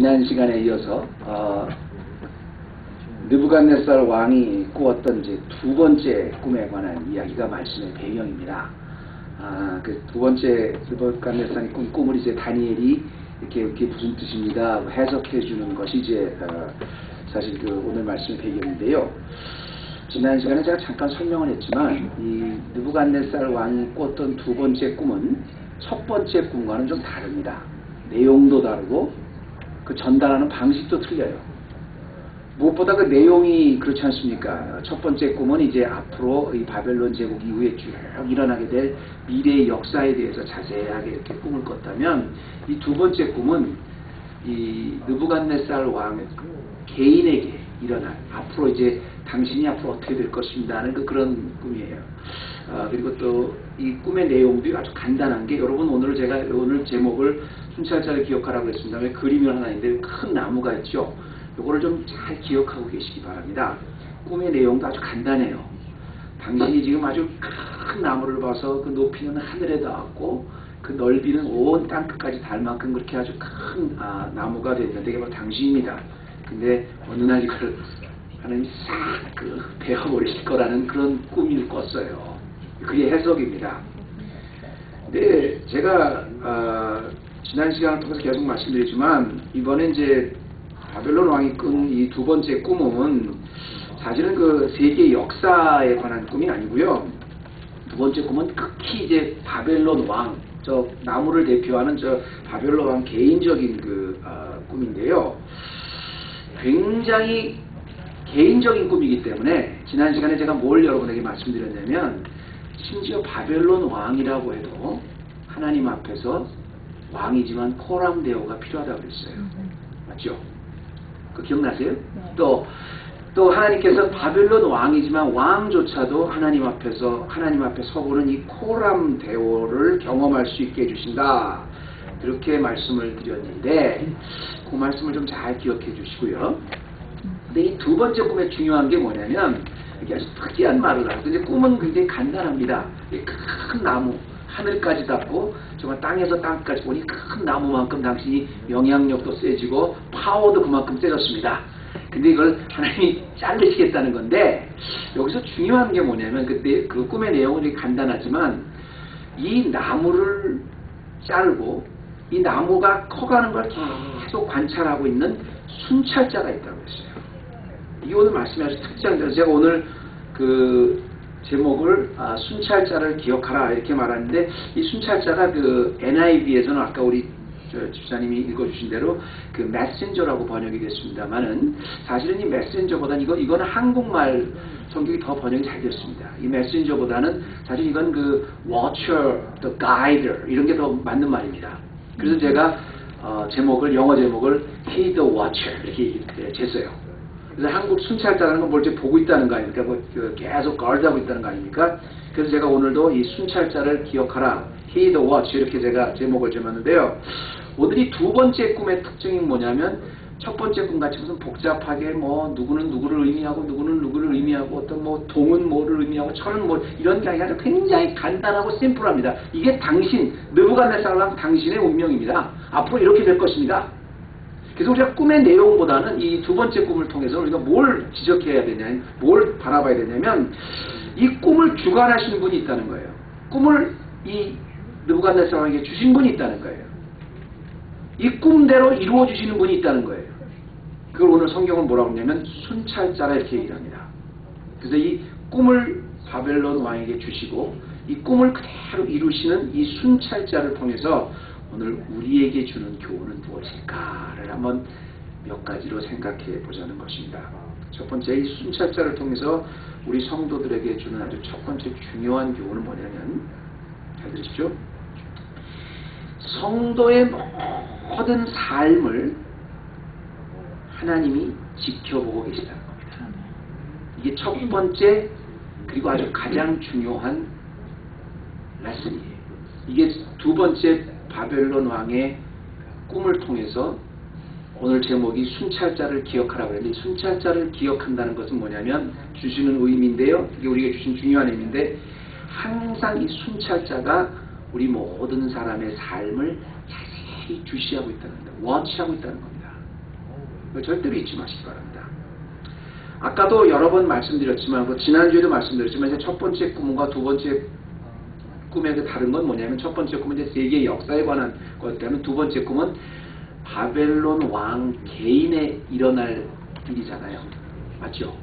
지난 시간에 이어서 느부갓네살 왕이 꾸었던 이제 두 번째 꿈에 관한 이야기가 말씀의 배경입니다. 그 두 번째 느부갓네살이 꾼 꿈을 이제 다니엘이 이렇게 무슨 뜻입니다 해석해 주는 것이 이제 사실 그 오늘 말씀의 배경인데요. 지난 시간에 제가 잠깐 설명을 했지만 이 느부갓네살 왕이 꿨던 두 번째 꿈은 첫 번째 꿈과는 좀 다릅니다. 내용도 다르고 그 전달하는 방식도 틀려요. 무엇보다 그 내용이 그렇지 않습니까? 첫 번째 꿈은 이제 앞으로 이 바벨론 제국 이후에 쭉 일어나게 될 미래의 역사에 대해서 자세하게 이렇게 꿈을 꿨다면 이 두 번째 꿈은 이 느부갓네살 왕 개인에게 일어날 앞으로 이제 당신이 앞으로 어떻게 될 것입니다 하는 그런 꿈이에요. 그리고 또 이 꿈의 내용도 아주 간단한 게 여러분 오늘 제가 오늘 제목을 순찰자를 기억하라고 했습니다. 그림이 하나 있는데 큰 나무가 있죠. 요거를 좀 잘 기억하고 계시기 바랍니다. 꿈의 내용도 아주 간단해요. 당신이 지금 아주 큰 나무를 봐서 그 높이는 하늘에 닿았고 그 넓이는 온 땅끝까지 닿을 만큼 그렇게 아주 큰 나무가 됐는데 이게 바로 당신입니다. 근데 어느 날 이걸 하나님이 싹 베어버리실 거라는 그런 꿈을 꿨어요. 그게 해석입니다. 근데 제가 지난 시간을 통해서 계속 말씀드리지만 이번에 이제 바벨론 왕이 꾼 이 두 번째 꿈은 사실은 그 세계 역사에 관한 꿈이 아니고요. 두 번째 꿈은 극히 이제 바벨론 왕, 저 나무를 대표하는 저 바벨론 왕 개인적인 꿈인데요. 굉장히 개인적인 꿈이기 때문에 지난 시간에 제가 뭘 여러분에게 말씀드렸냐면 심지어 바벨론 왕이라고 해도 하나님 앞에서 왕이지만 코람 대오가 필요하다고 그랬어요. 맞죠? 그 기억나세요? 또 하나님께서 바벨론 왕이지만 왕조차도 하나님 앞에 서보는 이 코람 대오를 경험할 수 있게 해주신다. 그렇게 말씀을 드렸는데 그 말씀을 좀 잘 기억해 주시고요. 근데 이 두 번째 꿈의 중요한 게 뭐냐면 이게 아주 특이한 말을 하고 이제 꿈은 굉장히 간단합니다. 큰 나무 하늘까지 닿고 정말 땅에서 땅까지 보니 큰 나무만큼 당신이 영향력도 세지고 파워도 그만큼 세졌습니다. 근데 이걸 하나님이 자르시겠다는 건데 여기서 중요한 게 뭐냐면 그 꿈의 내용은 되게 간단하지만 이 나무를 자르고 이 나무가 커가는 걸 계속 관찰하고 있는 순찰자가 있다고 했어요. 이 오늘 말씀이 아주 특징적이어서 제가 오늘 그 제목을 순찰자를 기억하라 이렇게 말하는데 이 순찰자가 그 NIV에서는 아까 우리 집사님이 읽어주신 대로 그 메신저라고 번역이 됐습니다만은 사실은 이 메신저보다는 이거는 한국말 성경이 더 번역이 잘 됐습니다. 이 메신저보다는 사실 이건 그 watcher, the guider 이런 게 더 맞는 말입니다. 그래서 제가 영어 제목을 He the Watcher 이렇게 쟀어요. 그래서 한국 순찰자라는 건 뭘 이제 보고 있다는 거 아닙니까? 계속 가드하고 있다는 거 아닙니까? 그래서 제가 오늘도 이 순찰자를 기억하라 He the Watch 이렇게 제가 제목을 정했는데요. 오늘 이 두 번째 꿈의 특징이 뭐냐면 첫 번째 꿈같이 무슨 복잡하게 뭐 누구는 누구를 의미하고 누구는 누구를 의미하고 어떤 뭐 동은 뭐를 의미하고 철은 뭐 이런 게 아니라 굉장히 간단하고 심플합니다. 이게 느부갓네살 왕 당신의 운명입니다. 앞으로 이렇게 될 것입니다. 그래서 우리가 꿈의 내용보다는 이 두 번째 꿈을 통해서 우리가 뭘 지적해야 되냐, 뭘 바라봐야 되냐면 이 꿈을 주관하시는 분이 있다는 거예요. 꿈을 이 느부갓네살 왕에게 주신 분이 있다는 거예요. 이 꿈대로 이루어 주시는 분이 있다는 거예요. 그걸 오늘 성경은 뭐라고 하냐면 순찰자라 이렇게 얘기를 합니다. 그래서 이 꿈을 바벨론 왕에게 주시고 이 꿈을 그대로 이루시는 이 순찰자를 통해서 오늘 우리에게 주는 교훈은 무엇일까를 한번 몇 가지로 생각해 보자는 것입니다. 첫 번째 이 순찰자를 통해서 우리 성도들에게 주는 아주 첫 번째 중요한 교훈은 뭐냐면 잘 들으십시오. 성도의 모든 삶을 하나님이 지켜보고 계시다는 겁니다. 이게 첫 번째 그리고 아주 가장 중요한 레슨이에요. 이게 두 번째 바벨론 왕의 꿈을 통해서 오늘 제목이 순찰자를 기억하라고 했는데 순찰자를 기억한다는 것은 뭐냐면 주시는 의미인데요. 이게 우리에게 주신 중요한 의미인데 항상 이 순찰자가 우리 모든 사람의 삶을 자세히 주시하고 있다는 겁니다. 워치하고 있다는 겁니다. 절대로 잊지 마시기 바랍니다. 아까도 여러 번 말씀드렸지만, 지난주에도 말씀드렸지만, 이제 첫 번째 꿈과 두 번째 꿈의 다른 건 뭐냐면, 첫 번째 꿈은 이제 세계의 역사에 관한 것이라면, 두 번째 꿈은 바벨론 왕 개인에 일어날 일이잖아요. 맞죠?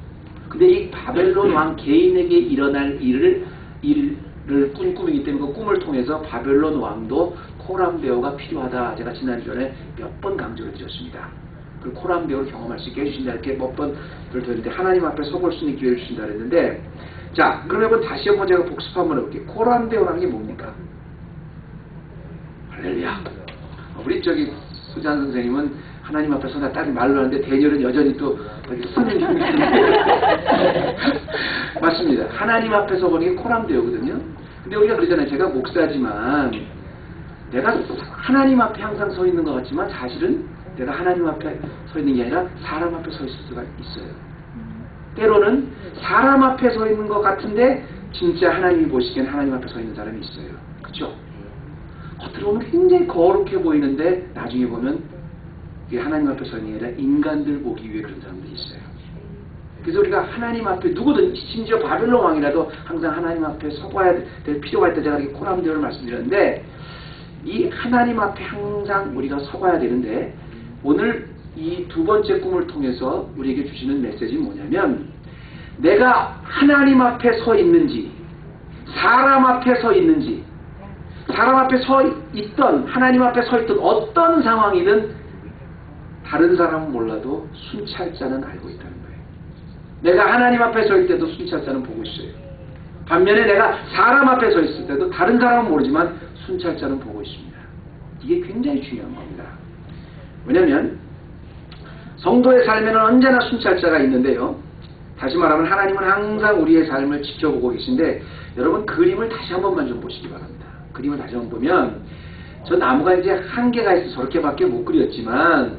근데 이 바벨론 왕 개인에게 일어날 일을 꾼 꿈이기 때문에 그 꿈을 통해서 바벨론 왕도 코람 대오가 필요하다. 제가 지난주에 몇 번 강조를 드렸습니다. 그 코람 대오를 경험할 수 있게 해주신다. 이렇게 몇 번을 드렸는데 하나님 앞에 서볼 수 있는 기회를 주신다 그랬는데, 자, 그럼 여러분 다시 한번 제가 복습 한번 해볼게요. 코람 대오라는 게 뭡니까? 할렐루야. 우리 저기 수잔 선생님은 하나님 앞에 서나 딱 말로 하는데 대녀는 여전히 또 쓰는 중이 있는데 맞습니다. 하나님 앞에 서보는 게 코람 대오거든요. 근데 우리가 그러잖아요. 제가 목사지만 내가 하나님 앞에 항상 서 있는 것 같지만 사실은 내가 하나님 앞에 서 있는 게 아니라 사람 앞에 서 있을 수가 있어요. 때로는 사람 앞에 서 있는 것 같은데 진짜 하나님이 보시기엔 하나님 앞에 서 있는 사람이 있어요. 그렇죠? 겉으로는 굉장히 거룩해 보이는데 나중에 보면 이게 하나님 앞에 서 있는 게 아니라 인간들 보기 위해 그런 사람들이 있어요. 그래서 우리가 하나님 앞에 누구든 심지어 바벨론 왕이라도 항상 하나님 앞에 서봐야 될 필요가 있다. 제가 이렇게 코람 대오를 말씀드렸는데 이 하나님 앞에 항상 우리가 서봐야 되는데 오늘 이 두 번째 꿈을 통해서 우리에게 주시는 메시지는 뭐냐면 내가 하나님 앞에 서 있는지 사람 앞에 서 있는지 사람 앞에 서 있던 하나님 앞에 서 있던 어떤 상황이든 다른 사람은 몰라도 순찰자는 알고 있다는 거예요. 내가 하나님 앞에 서 있을 때도 순찰자는 보고 있어요. 반면에 내가 사람 앞에 서 있을 때도 다른 사람은 모르지만 순찰자는 보고 있습니다. 이게 굉장히 중요한 겁니다. 왜냐하면 성도의 삶에는 언제나 순찰자가 있는데요. 다시 말하면 하나님은 항상 우리의 삶을 지켜보고 계신데 여러분 그림을 다시 한 번만 좀 보시기 바랍니다. 그림을 다시 한 번 보면 저 나무가 이제 한계가 있어서 저렇게밖에 못 그렸지만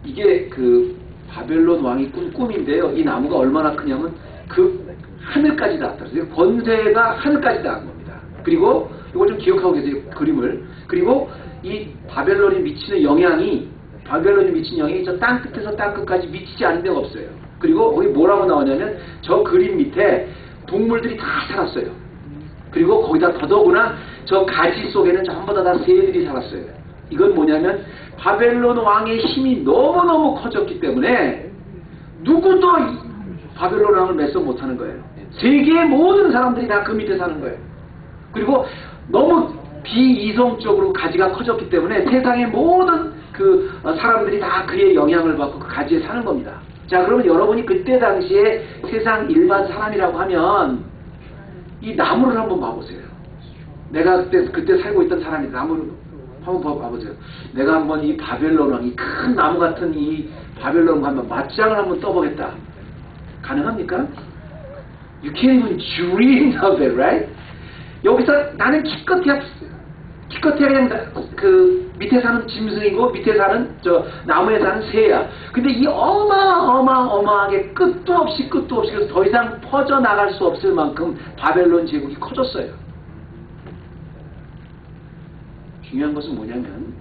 이게 그 바벨론 왕이 꾼 꿈인데요. 이 나무가 얼마나 크냐면 그 하늘까지 닿았다. 번세가 하늘까지 닿은 겁니다. 그리고 이걸 좀 기억하고 계세요. 그림을. 그리고 이 바벨론이 미치는 영향이 저 땅 끝에서 땅 끝까지 미치지 않은 데가 없어요. 그리고 거기 뭐라고 나오냐면 저 그림 밑에 동물들이 다 살았어요. 그리고 거기다 더더구나 저 가지 속에는 전부 다 새들이 살았어요. 이건 뭐냐면 바벨론 왕의 힘이 너무너무 커졌기 때문에 누구도 바벨론 왕을 매서 못하는 거예요. 세계의 모든 사람들이 다 그 밑에 사는 거예요. 그리고 너무 비이성적으로 가지가 커졌기 때문에 세상의 모든 그 사람들이 다 그의 영향을 받고 그 가지에 사는 겁니다. 자, 그러면 여러분이 그때 당시에 세상 일반 사람이라고 하면 이 나무를 한번 봐보세요. 내가 그때 살고 있던 사람이 나무를 한번 봐보세요. 내가 한번 이 바벨론 왕, 이 큰 나무 같은 이 바벨론과 한번 맞짱을 한번 떠보겠다. 가능합니까? You can't even dream of it, right? 여기서 나는 기껏해야 그냥 그 밑에 사는 짐승이고 밑에 사는 저 나무에 사는 새야. 근데 이 어마어마하게 끝도 없이 그래서 더 이상 퍼져나갈 수 없을 만큼 바벨론 제국이 커졌어요. 중요한 것은 뭐냐면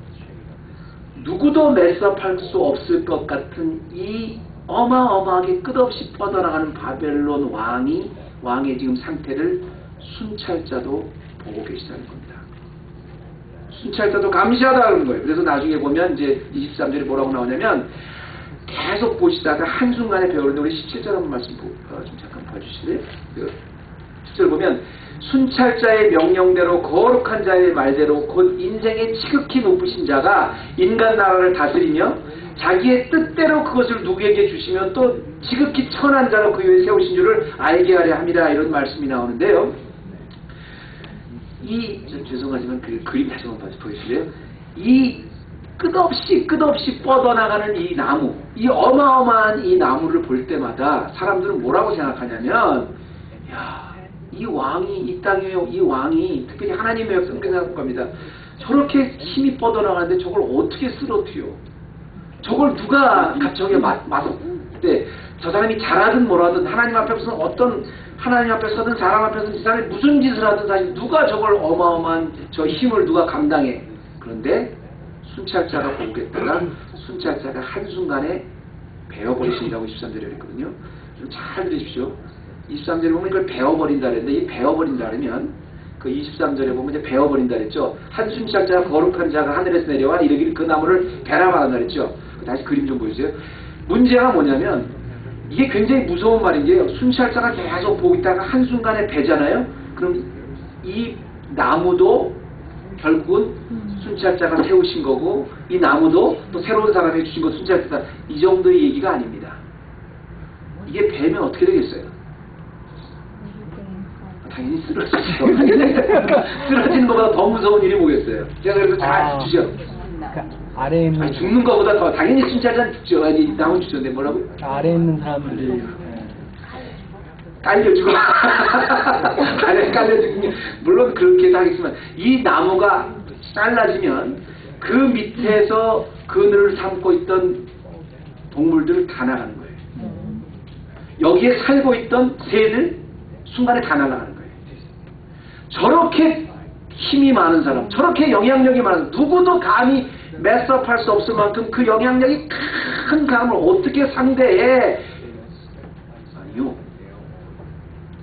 누구도 매섭할 수 없을 것 같은 이 어마어마하게 끝없이 뻗어나가는 바벨론 왕의 지금 상태를 순찰자도 보고 계시다는 겁니다. 순찰자도 감시하다는 거예요. 그래서 나중에 보면 이제 23절에 뭐라고 나오냐면 계속 보시다가 한순간에 배우는데 우리 17절 한번 말씀 좀 잠깐 봐주실래요? 17절 보면 순찰자의 명령대로 거룩한 자의 말대로 곧 인생의 지극히 높으신 자가 인간 나라를 다스리며 자기의 뜻대로 그것을 누구에게 주시면 또 지극히 천한 자로 그 위에 세우신 줄을 알게 하려 함이라 이런 말씀이 나오는데요. 죄송하지만 그 그림 다시 한번 보여주실래요? 이 끝없이 뻗어나가는 이 나무, 이 어마어마한 이 나무를 볼 때마다 사람들은 뭐라고 생각하냐면 야, 이 왕이 이 땅에 이 왕이 특별히 하나님의 역사를 생각할 겁니다. 저렇게 힘이 뻗어나가는데 저걸 어떻게 쓰러뜨려? 저걸 누가 갑자기 맞대? 저 사람이 잘하든 뭐라든 하나님 앞에서는 어떤 하나님 앞에 서든 사람 앞에 서든 이 사람이 무슨 짓을 하든 사실 누가 저걸 어마어마한 저 힘을 누가 감당해? 그런데 순찰자가 보겠다가 순찰자가 한순간에 베어버리신다고 23절에 그랬거든요. 좀 잘 들으십시오. 23절에 보면 이걸 베어버린다 그랬는데, 이 베어버린다 그러면 그 23절에 보면 이제 베어버린다 그랬죠. 한 순찰자가 거룩한 자가 하늘에서 내려와 이르기를 그 나무를 베라 말한다 그랬죠. 다시 그림 좀 보여주세요. 문제가 뭐냐면 이게 굉장히 무서운 말인 게요. 순찰자가 계속 보고 있다가 한순간에 베잖아요. 그럼 이 나무도 결국은 순찰자가 세우신 거고, 이 나무도 또 새로운 사람이 주신 거 순찰자다. 이 정도의 얘기가 아닙니다. 이게 베면 어떻게 되겠어요? 당연히 쓰러지죠. 쓰러지는 것보다 더 무서운 일이 뭐겠어요? 제가 그래서 잘 주죠. 아래에 있는 죽는 것보다 더 당연히 순찰자는 죽죠. 아니 나무 주셨는데 뭐라고요? 아래에 있는 사람들이 깔려 죽어. 깔려 죽는 물론 그렇게도 하겠지만, 이 나무가 잘라지면 그 밑에서 그늘을 삼고 있던 동물들 다 나가는 거예요. 여기에 살고 있던 새들 순간에 다 날아가는 거예요. 저렇게 힘이 많은 사람, 저렇게 영향력이 많은 사람, 누구도 감히 매스업할 수 없을 만큼 그 영향력이 큰 감을 어떻게 상대해? 아니요.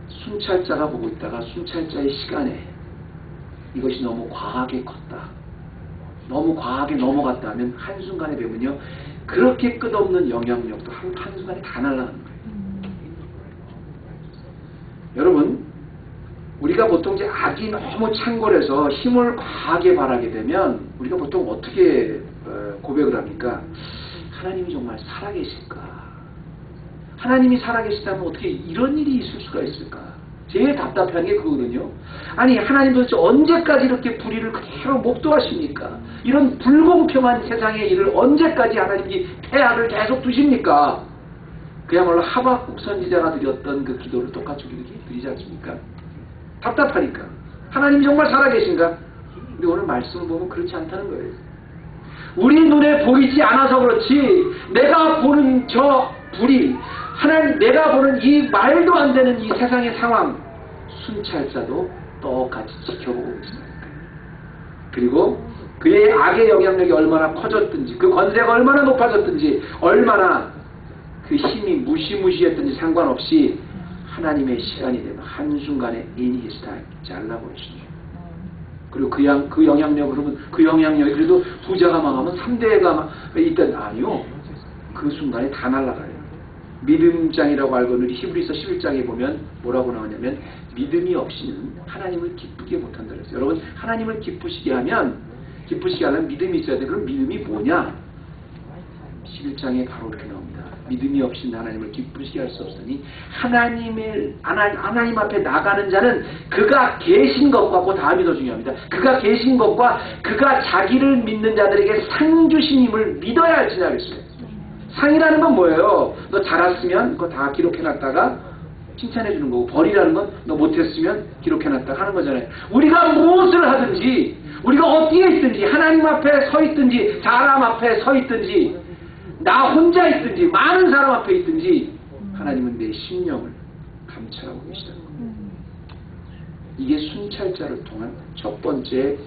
순찰자가 보고 있다가 순찰자의 시간에 이것이 너무 과하게 컸다, 너무 과하게 넘어갔다 하면 한순간에 배우면요, 그렇게 끝없는 영향력도 한순간에 다 날아가는 거예요. 여러분, 우리가 보통 이제 악이 너무 창궐해서 힘을 과하게 발하게 되면 우리가 보통 어떻게 고백을 합니까? 하나님이 정말 살아계실까? 하나님이 살아계시다면 어떻게 이런 일이 있을 수가 있을까? 제일 답답한 게 그거거든요. 아니, 하나님 도대체 언제까지 이렇게 불의를 그대로 목도하십니까? 이런 불공평한 세상의 일을 언제까지 하나님이 폐하를 계속 두십니까? 그야말로 하박국 선지자가 드렸던 그 기도를 똑같이 드리지 않습니까? 답답하니까. 하나님이 정말 살아계신가? 근데 오늘 말씀을 보면 그렇지 않다는 거예요. 우리 눈에 보이지 않아서 그렇지, 내가 보는 저 불이, 하나님, 내가 보는 이 말도 안 되는 이 세상의 상황, 순찰자도 똑같이 지켜보고 있습니다. 그리고 그의 악의 영향력이 얼마나 커졌든지, 그 권세가 얼마나 높아졌든지, 얼마나 그 힘이 무시무시했든지 상관없이 하나님의 시간이 되면 한순간에 in his time 잘라버리시죠. 그리고 그 영향력을 그러면 그 영향력이 그래도 부자가 망하면 3대가 있던, 아니요. 그 순간에 다 날아가요. 믿음장이라고 알고 있는 히브리서 11장에 보면 뭐라고 나오냐면, 믿음이 없이는 하나님을 기쁘게 못한다 그랬어요. 여러분, 하나님을 기쁘시게 하려면 믿음이 있어야 돼. 그럼 믿음이 뭐냐? 11장에 바로 이렇게 나옵니다. 믿음이 없이는 하나님을 기쁘시게 할 수 없으니 하나님 앞에 나가는 자는 그가 계신 것과, 그 다음이 더 중요합니다. 그가 계신 것과 그가 자기를 믿는 자들에게 상 주심임을 믿어야 할지냐 그랬어요. 상이라는 건 뭐예요? 너 잘했으면 그거 다 기록해놨다가 칭찬해 주는 거고, 벌이라는 건 너 못했으면 기록해놨다가 하는 거잖아요. 우리가 무엇을 하든지, 우리가 어디에 있든지, 하나님 앞에 서 있든지, 사람 앞에 서 있든지, 나 혼자 있든지, 많은 사람 앞에 있든지, 하나님은 내 심령을 감찰하고 계시다는 겁니다. 이게 순찰자를 통한 첫 번째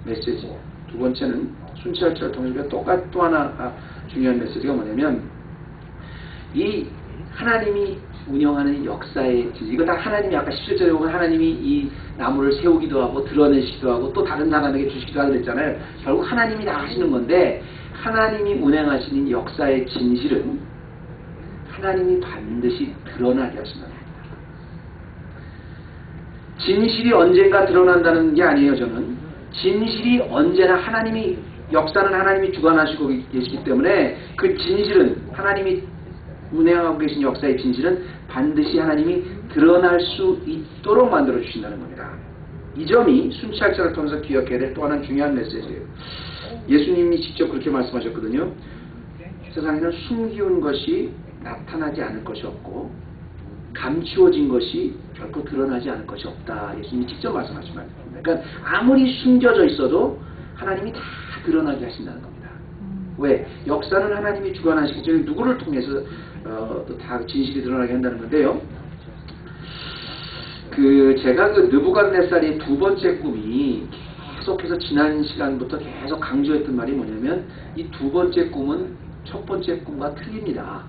메시지예요. 두 번째는 순찰자를 통해서 또 하나 중요한 메시지가 뭐냐면, 이 하나님이 운영하는 역사의 진실, 이거 다 하나님이 아까 17절에 보면 하나님이 이 나무를 세우기도 하고 드러내시기도 하고 또 다른 사람에게 주시기도 하고 그랬잖아요. 결국 하나님이 다 하시는 건데, 하나님이 운행하시는 역사의 진실은 하나님이 반드시 드러나게 하신다는 겁니다. 진실이 언젠가 드러난다는 게 아니에요. 저는 진실이 언제나 하나님이, 역사는 하나님이 주관하시고 계시기 때문에 그 진실은, 하나님이 운행하고 계신 역사의 진실은 반드시 하나님이 드러날 수 있도록 만들어 주신다는 겁니다. 이 점이 순찰자를 통해서 기억해야 될 또 하나 중요한 메시지예요. 예수님이 직접 그렇게 말씀하셨거든요. 세상에는 숨기운 것이 나타나지 않을 것이 없고 감추어진 것이 결코 드러나지 않을 것이 없다. 예수님이 직접 말씀하신 말입니다. 그러니까 아무리 숨겨져 있어도 하나님이 다 드러나게 하신다는 겁니다. 왜? 역사는 하나님이 주관하시기 때문에 누구를 통해서 또 다 진실이 드러나게 한다는 건데요. 제가 느부갓네살의 두 번째 꿈이 계속해서 지난 시간부터 계속 강조했던 말이 뭐냐면, 이 두 번째 꿈은 첫 번째 꿈과 틀립니다.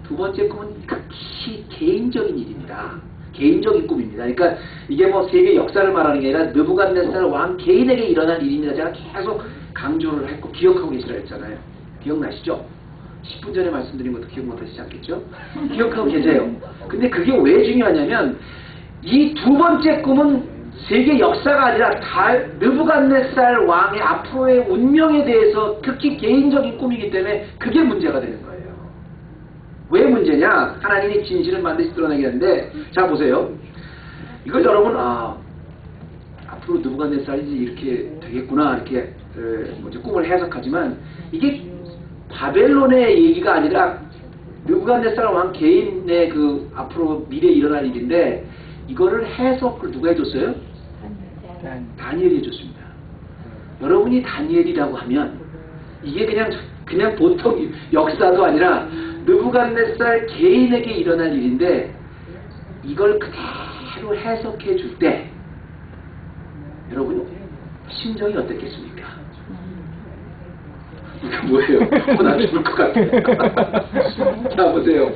두 번째 꿈은 극히 개인적인 일입니다. 개인적인 꿈입니다. 그러니까 이게 뭐 세계 역사를 말하는 게 아니라 느부갓네살 왕 개인에게 일어난 일입니다. 제가 계속 강조를 했고 기억하고 계시라 했잖아요. 기억나시죠? 10분 전에 말씀드린 것도 기억 못하시지 않겠죠? 기억하고 계세요. 근데 그게 왜 중요하냐면 이 두 번째 꿈은 세계 역사가 아니라 느부갓네살 왕의 앞으로의 운명에 대해서 특히 개인적인 꿈이기 때문에 그게 문제가 되는 거예요. 왜 문제냐? 하나님이 진실을 반드시 드러내겠는데, 자 보세요. 이걸 여러분 앞으로 느부갓네살이 이렇게 되겠구나 이렇게 꿈을 해석하지만 이게 바벨론의 얘기가 아니라 느부갓네살 왕 개인의 그 앞으로 미래에 일어날 일인데 이거를 해석을 누가 해줬어요? 다니엘이 해줬습니다. 여러분이 다니엘이라고 하면 이게 그냥 보통 역사도 아니라 느부갓네살 개인에게 일어날 일인데 이걸 그대로 해석해 줄 때 여러분 심정이 어떻겠습니까? 이거 뭐예요? 나 죽을 것 같아. 자 보세요.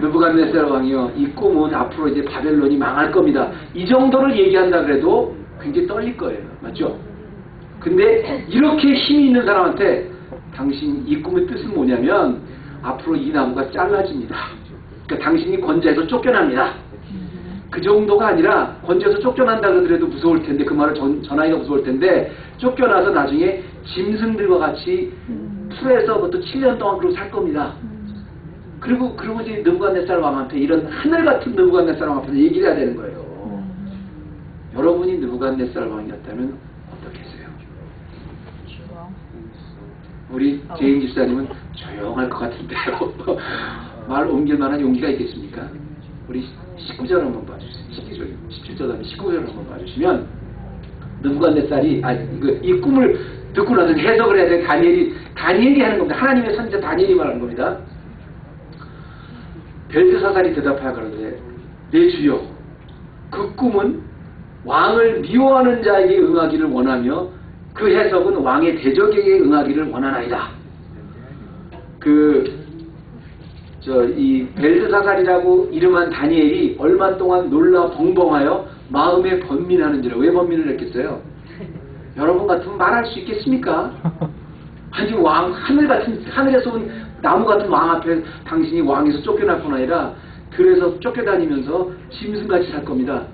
느부갓네살 왕이요. 이 꿈은 앞으로 이제 바벨론이 망할 겁니다. 이 정도를 얘기한다 그래도 굉장히 떨릴 거예요. 맞죠? 근데 이렇게 힘이 있는 사람한테 당신 이 꿈의 뜻은 뭐냐면 앞으로 이 나무가 잘라집니다. 그러니까 당신이 권좌에서 쫓겨납니다. 그 정도가 아니라 권좌에서 쫓겨난다 그러더라도 무서울 텐데 그 말을 전하기가 무서울 텐데 쫓겨나서 나중에 짐승들과 같이 풀에서 그것도 7년 동안 그러고 살 겁니다. 그리고 이제 느부갓네살 왕한테 이런 하늘 같은 느부갓네살 왕 앞에서 얘기를 해야 되는 거예요. 여러분이 느부갓네살 왕이었다면 어떻겠어요? 우리 제인 집사님은 조용할 것 같은데요. 말 옮길 만한 용기가 있겠습니까? 우리 19절 한번 봐주세요. 17절 다음에 19절 한번 봐주시면 느부갓네살이 이 꿈을 듣고 나서 해석을 해야 돼. 다니엘이 하는 겁니다. 하나님의 선지자 다니엘이 말하는 겁니다. 벨드사살이 대답하여 가로되 내 주여 그 꿈은 왕을 미워하는 자에게 응하기를 원하며 그 해석은 왕의 대적에게 응하기를 원하나이다. 이 벨드사살이라고 이름한 다니엘이 얼마 동안 놀라 벙벙하여 마음에 번민하는지라. 왜 번민을 했겠어요? 여러분 같으면 말할 수 있겠습니까? 아니 하늘에서 온 나무 같은 왕 앞에 당신이 왕에서 쫓겨날 뿐 아니라 들에서 쫓겨다니면서 짐승같이 살 겁니다.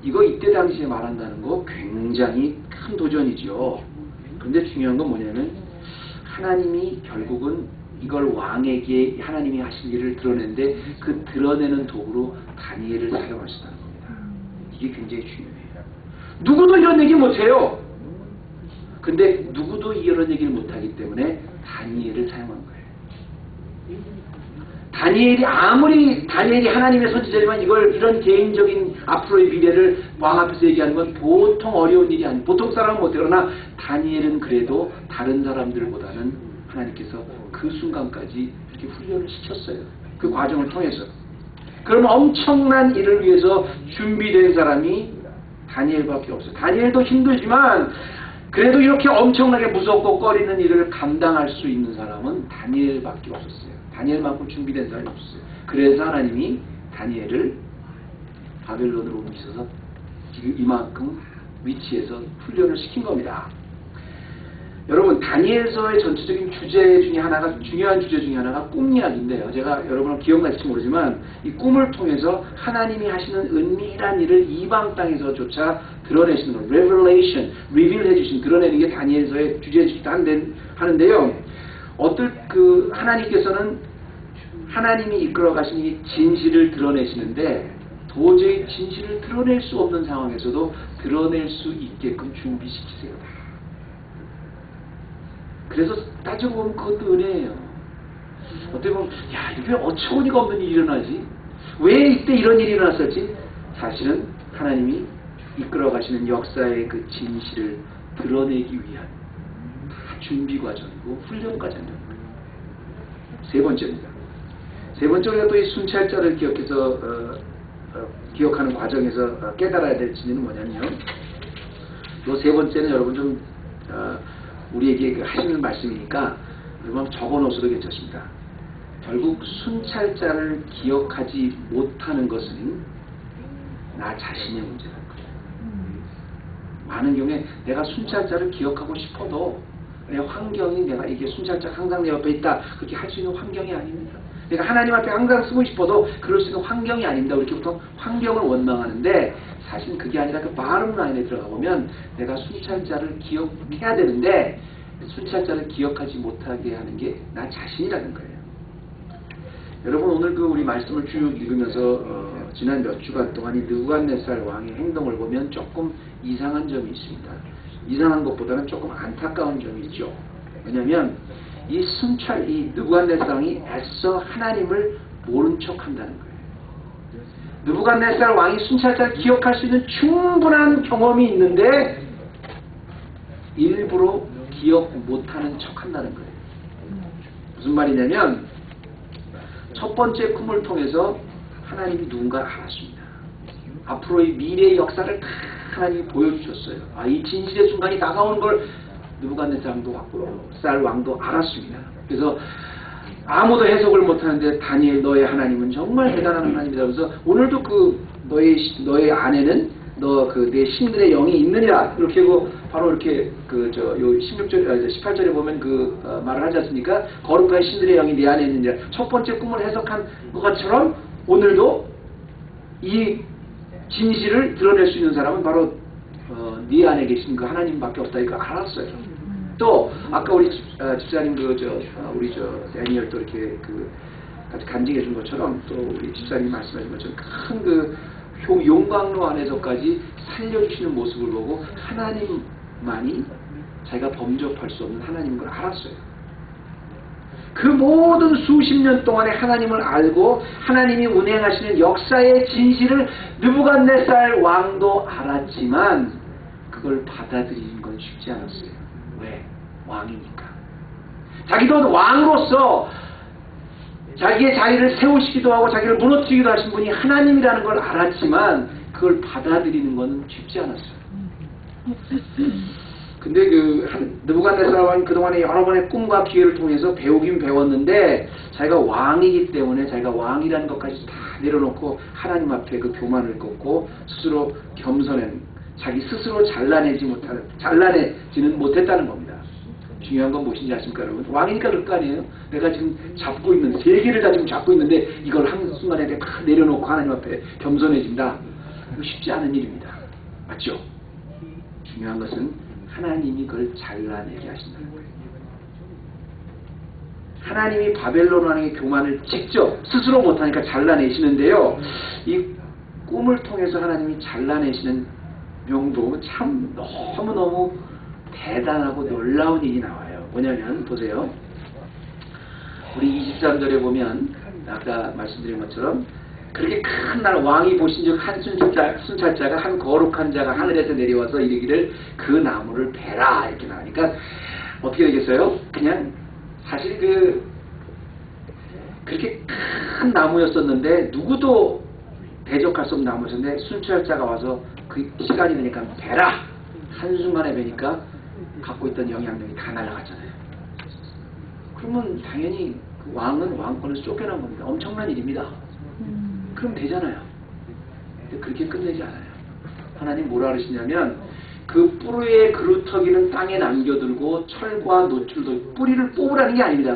이거 이때 당시에 말한다는 거 굉장히 큰 도전이죠. 그런데 중요한 건 뭐냐면 하나님이 결국은 이걸 왕에게 하나님이 하신 일을 드러내는데 그 드러내는 도구로 다니엘을 사용하셨다는 겁니다. 이게 굉장히 중요해요. 누구도 이런 얘기 못해요. 근데 누구도 이런 얘기를 못하기 때문에 다니엘을 사용한 거예요. 다니엘이 하나님의 선지자지만 이런 개인적인 앞으로의 미래를 왕 앞에서 얘기하는 건 보통 어려운 일이 아니에요. 보통 사람은 못해요. 그러나 다니엘은 그래도 다른 사람들보다는 하나님께서 그 순간까지 이렇게 훈련을 시켰어요. 그 과정을 통해서. 그럼 엄청난 일을 위해서 준비된 사람이 다니엘밖에 없어요. 다니엘도 힘들지만 그래도 이렇게 엄청나게 무섭고 꺼리는 일을 감당할 수 있는 사람은 다니엘밖에 없었어요. 다니엘만큼 준비된 사람이 없었어요. 그래서 하나님이 다니엘을 바벨론으로 옮기셔서 지금 이만큼 위치에서 훈련을 시킨 겁니다. 여러분 다니엘서의 전체적인 주제 중에 하나가 중요한 주제 중에 하나가 꿈 이야기인데요. 제가 여러분은 기억나실지 모르지만 이 꿈을 통해서 하나님이 하시는 은밀한 일을 이방 땅에서조차 드러내시는 것, revelation, reveal 해주신 드러내는 게 다니엘서의 주제이기도 하는데요. 하나님께서는 하나님이 이끌어 가신 이 진실을 드러내시는데 도저히 진실을 드러낼 수 없는 상황에서도 드러낼 수 있게끔 준비시키세요. 그래서 따지고 보면 그것도 은혜예요. 어떻게 보면 이게 어처구니가 없는 일이 일어나지? 왜 이때 이런 일이 일어났었지? 사실은 하나님이 이끌어 가시는 역사의 그 진실을 드러내기 위한 다 준비 과정이고 훈련 과정입니다. 세 번째입니다. 세 번째로 또 이 순찰자를 기억하는 과정에서 깨달아야 될 진리는 뭐냐면요. 이 세 번째는 여러분 좀 우리에게 하시는 말씀이니까 여러분 적어놓으셔도 괜찮습니다. 결국 순찰자를 기억하지 못하는 것은 나 자신의 문제라는 거예요. 많은 경우에 내가 순찰자를 기억하고 싶어도 내 환경이 내가 이게 순찰자가 항상 내 옆에 있다 그렇게 할 수 있는 환경이 아닙니다. 내가 하나님 앞에 항상 쓰고 싶어도 그럴 수 있는 환경이 아닙니다. 이렇게 보통 환경을 원망하는데 사실 그게 아니라 그 바름 라인에 들어가 보면 내가 순찰자를 기억해야 되는데 순찰자를 기억하지 못하게 하는 게 나 자신이라는 거예요. 여러분 오늘 그 우리 말씀을 쭉 읽으면서 지난 몇 주간 동안 이 느부갓네살 왕의 행동을 보면 조금 이상한 점이 있습니다. 이상한 것보다는 조금 안타까운 점이 있죠. 왜냐하면 이 느부갓네살 왕이 애써 하나님을 모른 척한다는 거예요. 느부갓네살 왕이 순찰자를 기억할 수 있는 충분한 경험이 있는데 일부러 기억 못하는 척한다는 거예요. 무슨 말이냐면 첫 번째 꿈을 통해서 하나님이 누군가 알았습니다. 앞으로의 미래의 역사를 다 하나님이 보여주셨어요. 이 진실의 순간이 다가오는 걸 느부갓네살 왕도 알았습니다. 그래서 아무도 해석을 못하는데 다니엘 너의 하나님은 정말 대단한 하나님이다. 그래서 오늘도 너의 안에는 내 신들의 영이 있느니라 이렇게 하고 바로 이렇게 요 18절에 보면 말을 하지 않습니까? 거룩한 신들의 영이 내 안에 있느니라. 첫 번째 꿈을 해석한 것처럼 오늘도 이 진실을 드러낼 수 있는 사람은 바로 네 안에 계신 그 하나님밖에 없다. 이거 알았어요. 또 아까 우리 집사님 우리 애니얼 또 이렇게 같이 간증해 준 것처럼 또 우리 집사님이 말씀하신 것처럼 큰 용광로 안에서까지 살려주시는 모습을 보고 하나님만이 자기가 범접할 수 없는 하나님인 걸 알았어요. 그 모든 수십 년 동안의 하나님을 알고 하나님이 운행하시는 역사의 진실을 느부갓네살 왕도 알았지만 그걸 받아들이는 건 쉽지 않았어요. 왜? 왕이니까. 자기도 왕으로서 자기의 자리를 세우시기도 하고 자기를 무너뜨리기도 하신 분이 하나님이라는 걸 알았지만 그걸 받아들이는 건 쉽지 않았어요. 근데 느부갓네살 왕이 그동안에 여러 번의 꿈과 기회를 통해서 배우긴 배웠는데 자기가 왕이기 때문에 자기가 왕이라는 것까지 다 내려놓고 하나님 앞에 그 교만을 꺾고 스스로 자기 스스로 잘라내지는 못했다는 겁니다. 중요한 건 무엇인지 아십니까 여러분? 왕이니까 그럴 거 아니에요? 내가 지금 잡고 있는 세계를 다 지금 잡고 있는데 이걸 한순간에 내가 다 내려놓고 하나님 앞에 겸손해진다. 이거 쉽지 않은 일입니다. 맞죠? 중요한 것은 하나님이 그걸 잘라내게 하신다는 거예요. 하나님이 바벨론 왕의 교만을 직접 스스로 못하니까 잘라내시는데요. 이 꿈을 통해서 하나님이 잘라내시는 명도 참 너무너무 대단하고 놀라운 일이 나와요. 뭐냐면 보세요. 우리 23절에 보면 아까 말씀드린 것처럼 그렇게 큰 날 왕이 보신 즉 한 순찰자가 한 거룩한 자가 하늘에서 내려와서 이르기를 그 나무를 베라 이렇게 나오니까 어떻게 되겠어요? 그냥 사실 그렇게 큰 나무였었는데 누구도 대적할 수 없는 나무였는데 순찰자가 와서 그 시간이 되니까 베라 한순간에 베니까 갖고 있던 영향력이 다 날아갔잖아요. 그러면 당연히 그 왕은 왕권에서 쫓겨난 겁니다. 엄청난 일입니다. 그럼 되잖아요. 근데 그렇게 끝내지 않아요. 하나님 뭐라 그러시냐면 그 뿌리의 그루터기는 땅에 남겨두고 철과 노출도 뿌리를 뽑으라는 게 아닙니다.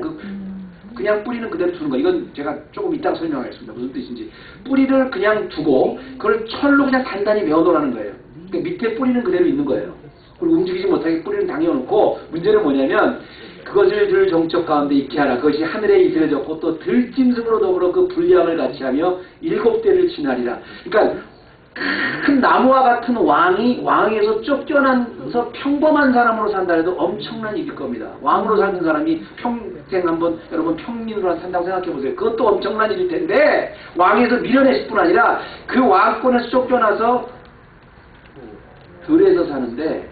그냥 뿌리는 그대로 두는 거예요. 이건 제가 조금 이따가 설명하겠습니다. 무슨 뜻인지. 뿌리를 그냥 두고 그걸 철로 그냥 단단히 메어놓으라는 거예요. 그러니까 밑에 뿌리는 그대로 있는 거예요. 그리고 움직이지 못하게 뿌리는 당겨놓고 문제는 뭐냐면 그것을 들 정적 가운데 있게 하라. 그것이 하늘에 이스려졌고 또 들짐승으로 더불어 그 분량을 같이 하며 7대를 지나리라. 그러니까 큰 나무와 같은 왕에서 쫓겨나서 평범한 사람으로 산다 해도 엄청난 일일 겁니다. 왕으로 사는 사람이 평생 한번 여러분 평민으로 산다고 생각해 보세요. 그것도 엄청난 일일 텐데 왕에서 밀어내실 뿐 아니라 그 왕권에서 쫓겨나서 들에서 사는데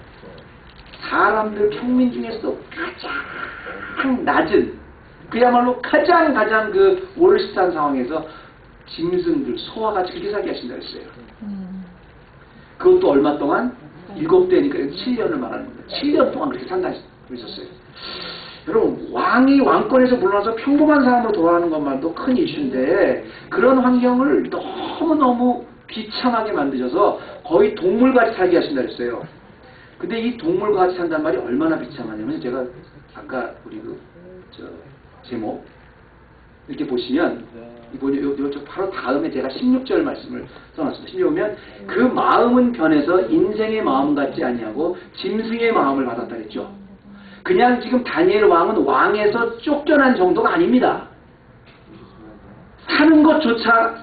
사람들 평민 중에서도 가장 낮은 그야말로 가장 그 월스트한 상황에서 짐승들 소와 같이 그렇게 살게 하신다 했어요. 그것도 얼마 동안? 7대니까 7년을 말하는 겁니다. 7년 동안 그렇게 산다 그러셨어요. 여러분 왕이 왕권에서 물러나서 평범한 사람으로 돌아가는 것만도 큰 이슈인데 그런 환경을 너무너무 비참하게 만드셔서 거의 동물같이 살게 하신다 그랬어요. 근데 이 동물같이 산단 말이 얼마나 비참하냐면 제가 아까 우리 제목 이렇게 보시면 이거 바로 다음에 제가 16절 말씀을 써놨습니다. 16면 그 마음은 변해서 인생의 마음 같지 아니하고 짐승의 마음을 받았다 그랬죠. 그냥 지금 다니엘 왕은 왕에서 쫓겨난 정도가 아닙니다. 사는 것조차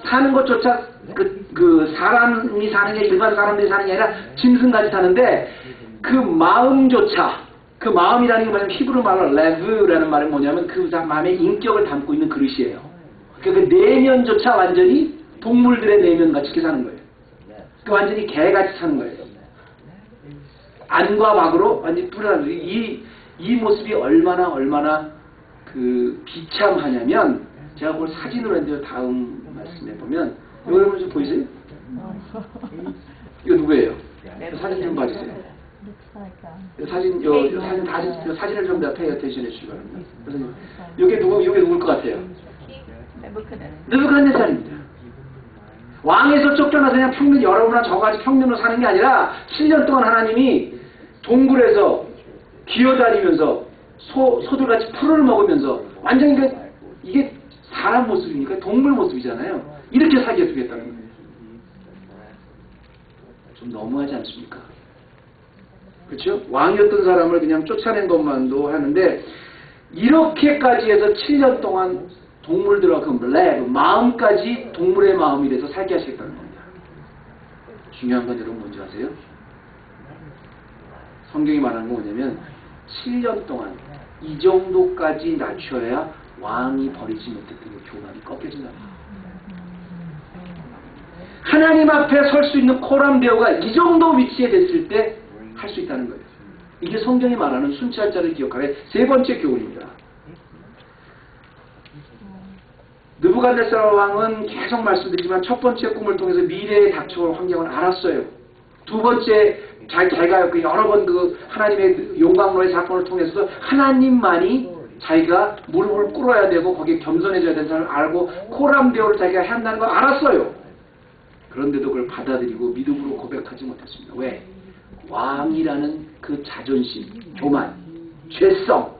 그 사람이 사는 게 일반 사람들이 사는 게 아니라 짐승같이 사는데 그 마음조차 그 마음이라는 게 뭐냐면 히브리 말로 레브라는 말은 뭐냐면 그 마음의 인격을 담고 있는 그릇이에요. 그러니까 그 내면조차 완전히 동물들의 내면같이 사는 거예요. 그 완전히 개같이 사는 거예요. 안과 박으로 완전히 불안한 이 모습이 얼마나 그 비참하냐면 제가 그걸 사진으로 했는데 다음 말씀에 보면 이거 여러분 좀 보이세요? 이거 누구예요? 사진 좀 봐주세요. 사진을 좀 더 페이 어텐션 해주시기 바랍니다. 이게 누굴 것 같아요? 느부갓네살입니다. 왕에서 쫓겨나서 그냥 평균 여러분이나 저같이 평균으로 사는 게 아니라 7년 동안 하나님이 동굴에서 기어다니면서 소들같이 풀을 먹으면서 완전히 이게 사람 모습이니까 동물 모습이잖아요. 이렇게 살게 해주겠다는 거예요. 좀 너무하지 않습니까? 그렇죠? 왕이었던 사람을 그냥 쫓아낸 것만도 하는데 이렇게까지 해서 7년 동안 동물들과 그 마음까지 동물의 마음이 돼서 살게 하시겠다는 겁니다. 중요한 건 여러분 뭔지 아세요? 성경이 말하는 건 뭐냐면 7년 동안 이 정도까지 낮춰야 왕이 버리지 못했던 그 교만이 꺾여진다는 거예요. 하나님 앞에 설 수 있는 코람 배우가 이 정도 위치에 됐을 때 할 수 있다는 거예요. 이게 성경이 말하는 순찰 자를 기억하는 세 번째 교훈입니다. 느부갓네살 왕은 계속 말씀드리지만 첫 번째 꿈을 통해서 미래에 닥쳐올 환경을 알았어요. 두 번째 자기가 여러 번 그 하나님의 용광로의 사건을 통해서도 하나님만이 자기가 무릎을 꿇어야 되고 거기에 겸손해져야 되는 사람을 알고 코람 배우를 자기가 해야 한다는 걸 알았어요. 그런데도 그걸 받아들이고 믿음으로 고백하지 못했습니다. 왜? 왕이라는 그 자존심, 교만, 죄성.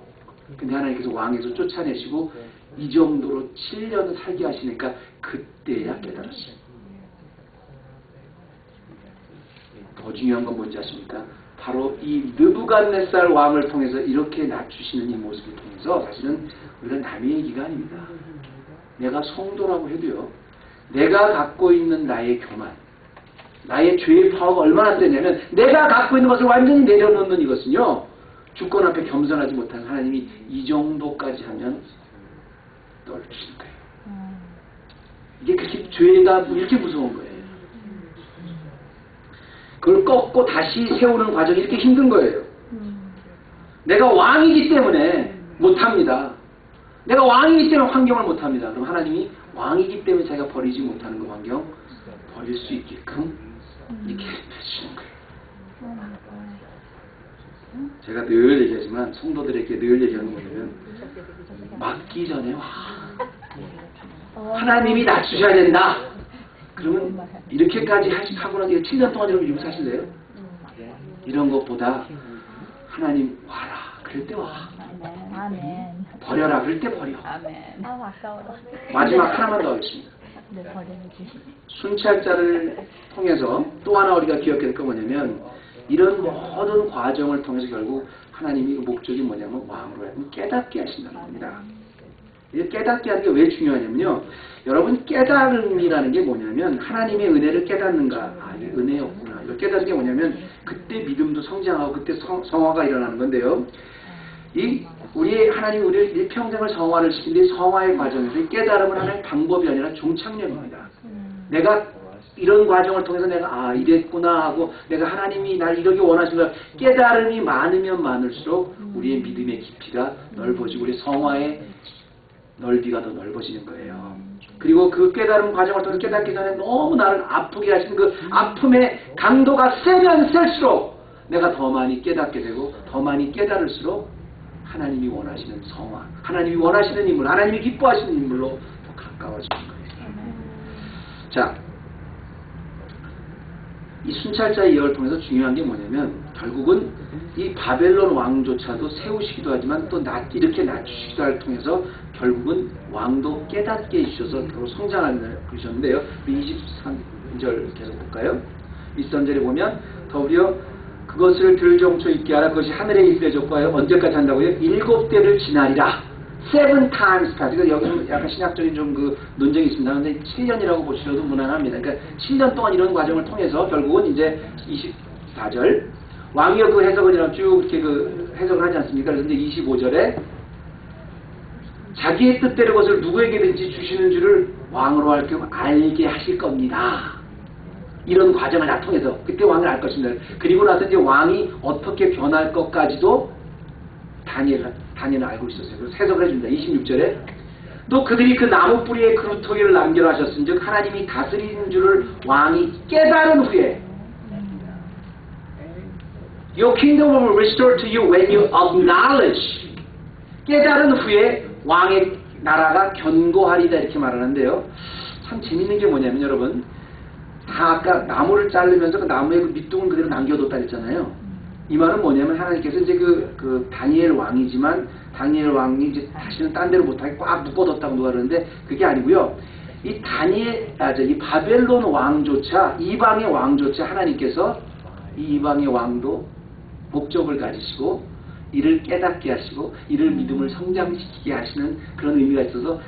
근데 하나님께서 왕에서 쫓아내시고 이 정도로 7년을 살게 하시니까 그때야 깨달았어요. 더 중요한 건 뭔지 아십니까? 바로 이 느부갓네살 왕을 통해서 이렇게 낮추시는 이 모습을 통해서 사실은 우리가 남의 얘기가 아닙니다. 내가 성도라고 해도요. 내가 갖고 있는 나의 교만, 나의 죄의 파워가 얼마나 세냐면 내가 갖고 있는 것을 완전히 내려놓는 이것은요. 주권 앞에 겸손하지 못한 하나님이 이 정도까지 하면 넓히시는 거예요. 이게 그렇게 죄가 이렇게 무서운 거예요. 그걸 꺾고 다시 세우는 과정이 이렇게 힘든 거예요. 내가 왕이기 때문에 못합니다. 내가 왕이기 때문에 환경을 못합니다. 그럼 하나님이 왕이기 때문에 자기가 버리지 못하는 그 환경 버릴 수 있게끔 이렇게 해주시는 거예요. 제가 늘 얘기하지만 성도들에게 늘 얘기하는 거냐면 맞기 전에 하나님이 낮추셔야 된다. 그러면 이렇게까지 하고 나서 7년 동안 여러분 이러고 사실래요? 이런 것보다 하나님 와라 그럴 때 와. 버려라 그럴 때 버려. 마지막 하나만 더 하겠습니다. 순찰자를 통해서 또 하나 우리가 기억해야 될 건 뭐냐면 이런 모든 과정을 통해서 결국 하나님이 그 목적이 뭐냐면 왕으로 하여금 깨닫게 하신다는 겁니다. 이게 깨닫게 하는 게 왜 중요하냐면요. 여러분 깨달음이라는 게 뭐냐면 하나님의 은혜를 깨닫는가. 아 이게 은혜였구나. 이걸 깨닫는 게 뭐냐면 그때 믿음도 성장하고 그때 성화가 일어나는 건데요. 우리 하나님이 우리를 일평생을 성화를 시키는데 성화의 과정에서 이 깨달음은 하나의 방법이 아니라 종착역입니다. 내가 이런 과정을 통해서 내가 이랬구나 하고 내가 하나님이 날 이렇게 원하신 걸 깨달음이 많으면 많을수록 우리의 믿음의 깊이가 넓어지고 우리 성화의 넓이가 더 넓어지는 거예요. 그리고 그 깨달음 과정을 통해서 깨닫기 전에 너무 나를 아프게 하시는 그 아픔의 강도가 세면 셀수록 내가 더 많이 깨닫게 되고 더 많이 깨달을수록 하나님이 원하시는 성화, 하나님이 원하시는 인물, 하나님이 기뻐하시는 인물로 더 가까워지는 거예요. 자, 이 순찰자의 예언을 통해서 중요한 게 뭐냐면 결국은 이 바벨론 왕조차도 세우시기도 하지만 또 이렇게 낮추시기도 할 통해서 결국은 왕도 깨닫게 해주셔서 더 성장하는 그러셨는데요. 23절 계속 볼까요? 23절에 보면 더불어 그것을 들정초 있게 하라. 그것이 하늘에 있을 족과요. 언제까지 한다고요? 7대를 지나리라. 7 times까지. 여기는 약간 신학적인 좀 그 논쟁이 있습니다. 근데 7년이라고 보시려도 무난합니다. 그러니까 7년 동안 이런 과정을 통해서 결국은 이제 24절 왕이여 그 해석을 쭉 이렇게 그 해석을 하지 않습니까? 그런데 25절에 자기의 뜻대로 그것을 누구에게든지 주시는 줄을 왕으로 할 경우 알게 하실 겁니다. 이런 과정을 다 통해서 그때 왕을 알 것입니다. 그리고 나서 이제 왕이 어떻게 변할 것까지도 다니엘은 알고 있었어요. 그래서 해석을 해줍니다. 26절에 또 그들이 그 나무 뿌리에 그루터기를 남겨라 하셨은즉 하나님이 다스리는 줄을 왕이 깨달은 후에 Your kingdom will restore to you when you acknowledge. 깨달은 후에 왕의 나라가 견고하리다 이렇게 말하는데요. 참 재밌는 게 뭐냐면 여러분 다 아까 나무를 자르면서 그 나무의 그 밑둥을 그대로 남겨뒀다 했잖아요. 이 말은 뭐냐면 하나님께서 이제 그 다니엘 왕이지만 다니엘 왕이 이제 다시는 딴 데로 못하게 꽉 묶어뒀다고 누가 그러는데 그게 아니고요. 이 이 바벨론 왕조차 이방의 왕조차 하나님께서 이 이방의 왕도 목적을 가지시고 이를 깨닫게 하시고 이를 믿음을 성장시키게 하시는 그런 의미가 있어서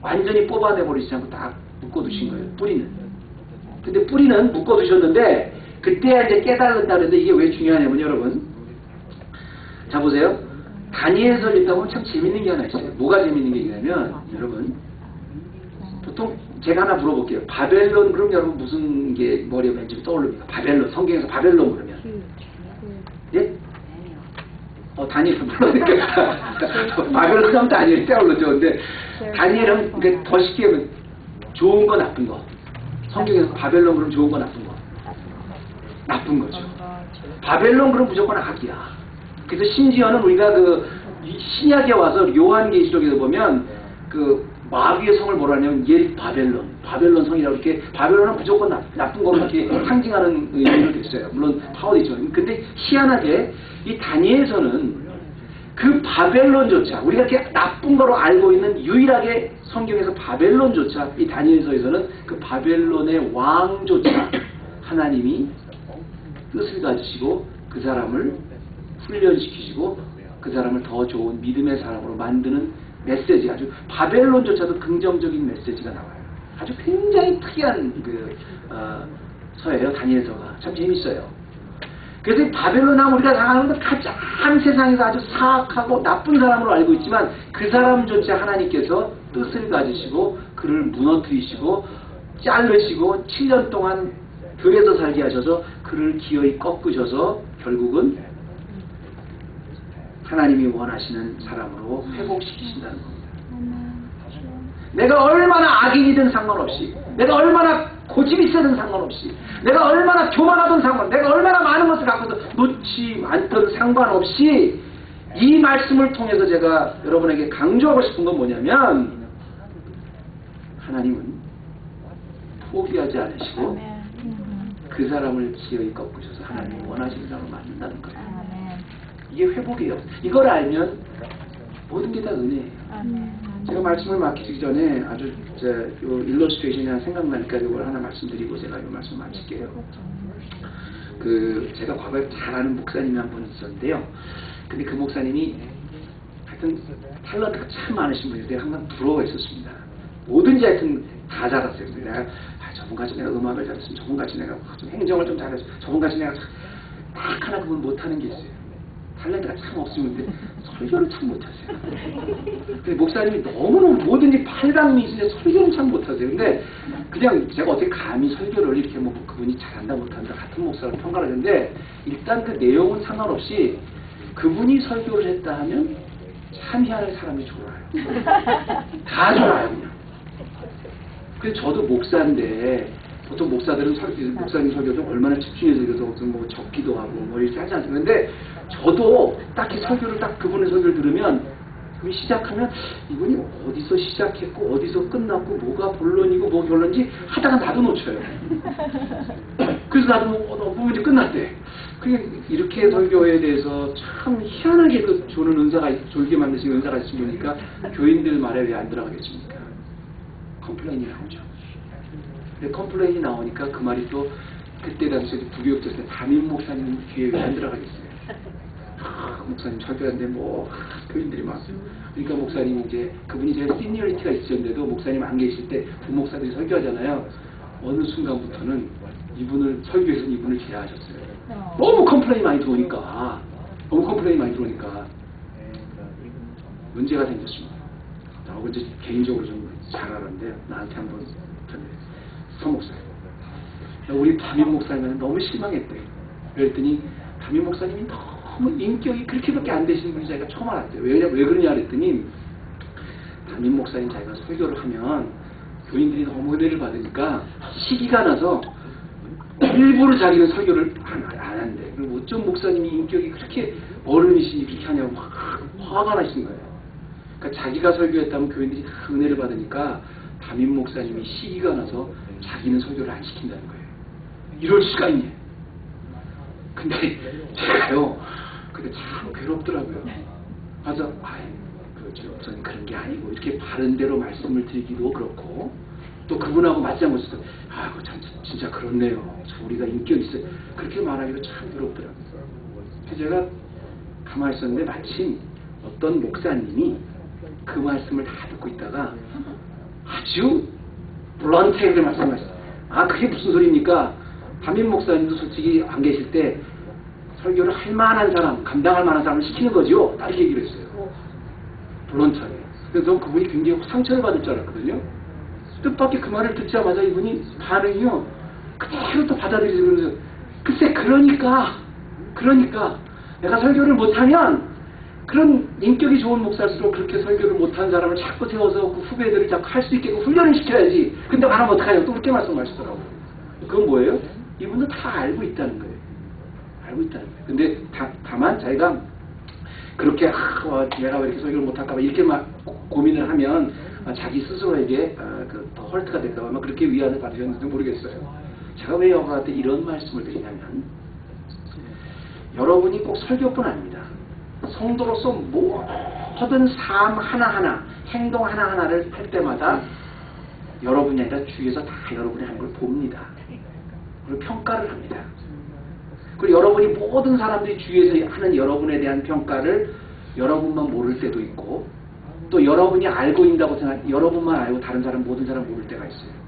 완전히 뽑아내버리지 않고 딱 묶어두신 거예요. 뿌리는. 근데 뿌리는 묶어두셨는데 그때야 이제 깨달았다 그랬는데 이게 왜 중요하냐면 여러분 자 보세요. 다니엘서 읽다 보면 참 재밌는 게 하나 있어요. 뭐가 재밌는 게 있냐면 여러분 보통 제가 하나 물어볼게요. 바벨론 그럼 여러분 무슨 게 머리에 맨 처음 떠오릅니까? 바벨론 성경에서 바벨론 그러면 예? 다니엘 물어보니까 바벨론 하면 다니엘이 떠오르죠. 근데 다니엘은 그러니까 더 쉽게 하면 좋은 거 나쁜 거 성경에서 바벨론 그럼 좋은 거 나쁜 거 나쁜 거죠. 바벨론 그럼 무조건 악이야. 그래서 심지어는 우리가 그 신약에 와서 요한계시록에서 보면 그 마귀의 성을 뭐라 하냐면 바벨론 성이라고 이렇게 바벨론은 무조건 나쁜 거로 이렇게 상징하는 의미로 됐어요. 물론 파워도 있죠. 근데 희한하게 이 다니엘서는 그 바벨론조차 우리가 이렇게 나쁜 거로 알고 있는 유일하게 성경에서 바벨론조차 이 다니엘서에서는 그 바벨론의 왕조차 하나님이 뜻을 가지시고 그 사람을 훈련시키시고 그 사람을 더 좋은 믿음의 사람으로 만드는 메시지 아주 바벨론조차도 긍정적인 메시지가 나와요. 아주 굉장히 특이한 서예요. 다니엘서가 참 재밌어요. 그래서 이 바벨론 하면 우리가 생각하는 건 가장 세상에서 아주 사악하고 나쁜 사람으로 알고 있지만 그 사람조차 하나님께서 뜻을 가지시고 그를 무너뜨리시고 자르시고 7년 동안 들에서 살게 하셔서 그를 기어이 꺾으셔서 결국은 하나님이 원하시는 사람으로 회복시키신다는 겁니다. 내가 얼마나 악인이든 상관없이 내가 얼마나 고집이 세든 상관없이 내가 얼마나 교만하든 상관없이 내가 얼마나 많은 것을 갖고도 놓지 않든 상관없이 이 말씀을 통해서 제가 여러분에게 강조하고 싶은 건 뭐냐면 하나님은 포기하지 않으시고 그 사람을 기어이 꺾으셔서 하나님이 원하시는 사람을 만든다는 거예요. 이게 회복이에요. 이걸 알면 모든 게 다 은혜예요. 제가 말씀을 마치기 전에 아주 일러스트레이션이 하나 생각나니까 이걸 하나 말씀드리고 제가 이 말씀 마칠게요. 제가 과거에 잘 아는 목사님이 한 분 있었는데요. 근데 그 목사님이 하여튼 탤런트가 참 많으신 분인데 항상 부러워했었습니다. 뭐든지 하여튼 다 잘했어요. 내가 저분같이 내가 음악을 잘했으면 저분같이 내가 좀 행정을 좀 잘했으면 저분같이 내가 딱 하나 그분 못하는 게 있어요. 탤런트가 참 없으면 근데 설교를 참 못하세요. 근데 목사님이 너무너무 뭐든지 팔방미신데 설교는 참 못하세요. 근데 그냥 제가 어떻게 감히 설교를 이렇게 뭐 그분이 잘한다 못한다 같은 목사를 평가를 하는데 일단 그 내용은 상관없이 그분이 설교를 했다 하면 참여하는 사람이 좋아요. 다 좋아요 그냥. 그래서 저도 목사인데 보통 목사들은 목사님 설교 좀 얼마나 집중해서 읽어서 뭐 적기도 하고 뭐 이렇게 하지 않습니까? 근데 저도 딱히 설교를 딱 그분의 설교를 들으면 그분이 시작하면 이분이 어디서 시작했고 어디서 끝났고 뭐가 본론이고 뭐 결론인지 하다가 나도 놓쳐요. 그래서 나도 뭐 부분이 끝났대. 그게 이렇게 설교에 대해서 참 희한하게 그 주는 은사가 졸게 만드신 은사가 있으니까 교인들 말에 왜 안 들어가겠습니까? 컴플레인이 나오죠. 근데 컴플레인이 나오니까 그 말이 또 그때 당시에 부교육자 때 담임 목사님 귀에 왜 안 들어가겠어요? 목사님 설교하는데 뭐 교인들이 막 그러니까 목사님이 이제 그분이 제일 시니어리티가 있으셨는데도 목사님 안 계실 때 부목사들이 설교하잖아요. 어느 순간부터는 이분을 설교에서 이분을 제외하셨어요. 너무 컴플레인이 많이 들어오니까 문제가 생겼습니다. 나하고 이제 개인적으로 좀 잘 알았는데 나한테 한번 서목사님 우리 담임 목사님은 너무 실망했대. 그랬더니 담임 목사님이 너무 인격이 그렇게밖에 안 되시는 분이 자기가 처음 알았대요. 왜 그러냐 그랬더니 담임 목사님 자기가 설교를 하면 교인들이 너무 은혜를 받으니까 시기가 나서 일부러 자기는 설교를 안 한대. 그리고 어쩜 목사님이 인격이 그렇게 어른이시니 그렇게 하냐고 화가 나신 거예요. 그러니까 자기가 설교했다면 교인들이 다 은혜를 받으니까 담임 목사님이 시기가 나서 자기는 설교를 안 시킨다는 거예요. 이럴 수가 있네. 근데 제가요, 근데 참 괴롭더라고요. 맞아, 그렇죠. 목사님 그런 게 아니고 이렇게 바른 대로 말씀을 드리기도 그렇고 또 그분하고 맞지 않고 있어서 참 진짜 그렇네요. 우리가 인격 있어요. 그렇게 말하기도 참 괴롭더라고요. 그래서 제가 가만히 있었는데 마침 어떤 목사님이 그 말씀을 다 듣고 있다가 아주 블런트하게 말씀하셨어요. 그게 무슨 소리입니까? 담임 목사님도 솔직히 안 계실 때 설교를 할 만한 사람, 감당할 만한 사람을 시키는 거죠. 다르게 얘기를 했어요. 블런트하게. 그래서 그분이 굉장히 상처를 받을 줄 알았거든요. 뜻밖의 그 말을 듣자마자 이분이 반응이요. 그대로 또 받아들이지. 그러면서 글쎄 그러니까 내가 설교를 못하면 그런 인격이 좋은 목사일수록 그렇게 설교를 못한 사람을 자꾸 세워서 그 후배들을 자꾸 할 수 있게 훈련을 시켜야지. 근데 안 하면 어떡하냐고 또 그렇게 말씀하시더라고요. 그건 뭐예요? 이분도 다 알고 있다는 거예요. 알고 있다는 거예요. 근데 다만 자기가 그렇게 내가 왜 이렇게 설교를 못할까 봐 이렇게 막 고민을 하면 자기 스스로에게 더 헐트가 될까 봐 그렇게 위안을 받으셨는지 모르겠어요. 제가 왜 여러분한테 이런 말씀을 드리냐면 여러분이 꼭 설교뿐 아닙니다. 성도로서 모든 삶 하나하나, 행동 하나하나를 할 때마다 여러분이 아니라 주위에서 다 여러분이 하는 걸 봅니다. 그리고 평가를 합니다. 그리고 여러분이 모든 사람들이 주위에서 하는 여러분에 대한 평가를 여러분만 모를 때도 있고 또 여러분이 알고 있다고 여러분만 알고 다른 사람, 모든 사람 모를 때가 있어요.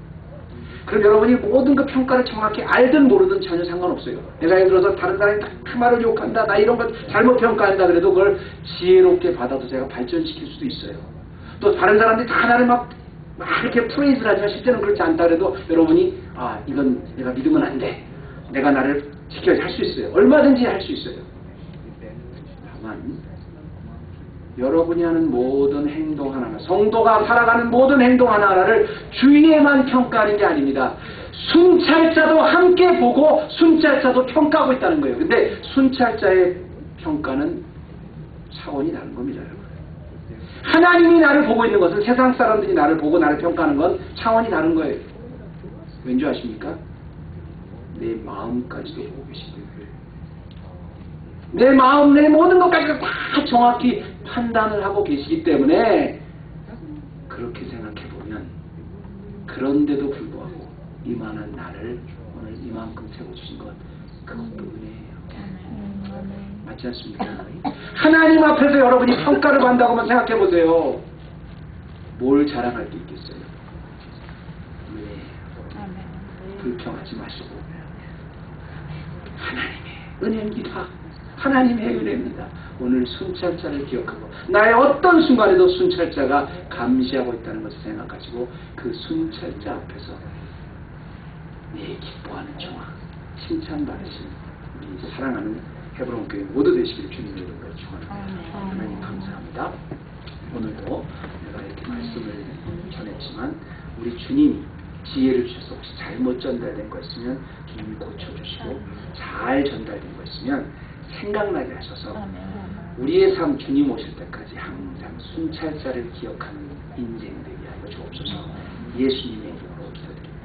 그럼 여러분이 모든 그 평가를 정확히 알든 모르든 전혀 상관없어요. 내가 예를 들어서 다른 사람이 그 말을 욕한다, 나 이런 걸 잘못 평가한다 그래도 그걸 지혜롭게 받아도 제가 발전시킬 수도 있어요. 또 다른 사람들이 다 나를 막 이렇게 프레이즈를 하지만 실제는 그렇지 않다 그래도 여러분이 이건 내가 믿으면 안 돼. 내가 나를 지켜야지 할 수 있어요. 얼마든지 할 수 있어요. 다만 여러분이 하는 모든 행동 하나하나, 성도가 살아가는 모든 행동 하나하나를 주위에만 평가하는 게 아닙니다. 순찰자도 함께 보고 순찰자도 평가하고 있다는 거예요. 근데 순찰자의 평가는 차원이 다른 겁니다, 여러분. 하나님이 나를 보고 있는 것은 세상 사람들이 나를 보고 나를 평가하는 건 차원이 다른 거예요. 왠지 아십니까? 내 마음까지도 보고 계십니다. 내 마음, 내 모든 것까지 다 정확히 판단을 하고 계시기 때문에 그렇게 생각해보면 그런데도 불구하고 이만한 나를 오늘 이만큼 세워주신 것 그것뿐이에요. 맞지 않습니까? 하나님 앞에서 여러분이 평가를 받는다고만 생각해보세요. 뭘 자랑할 게 있겠어요? 불평하지 마시고 하나님의 은혜입니다. 하나님의 은혜입니다. 오늘 순찰자를 기억하고 나의 어떤 순간에도 순찰자가 감시하고 있다는 것을 생각하시고 그 순찰자 앞에서 내 기뻐하는 종아 칭찬받으신 우리 사랑하는 헤브론 교회 모두 되시기를 주님의 이름으로 축원합니다. 하나님 감사합니다. 오늘도 내가 이렇게 말씀을 전했지만 우리 주님이 지혜를 주셔서 혹시 잘못 전달된 거 있으면 주님이 고쳐주시고 잘 전달된 거 있으면 생각나게 하셔서 우리의 삶 주님 오실 때까지 항상 순찰자를 기억하는 인생 되게 하여 주옵소서. 예수님의 이름으로 기도드립니다.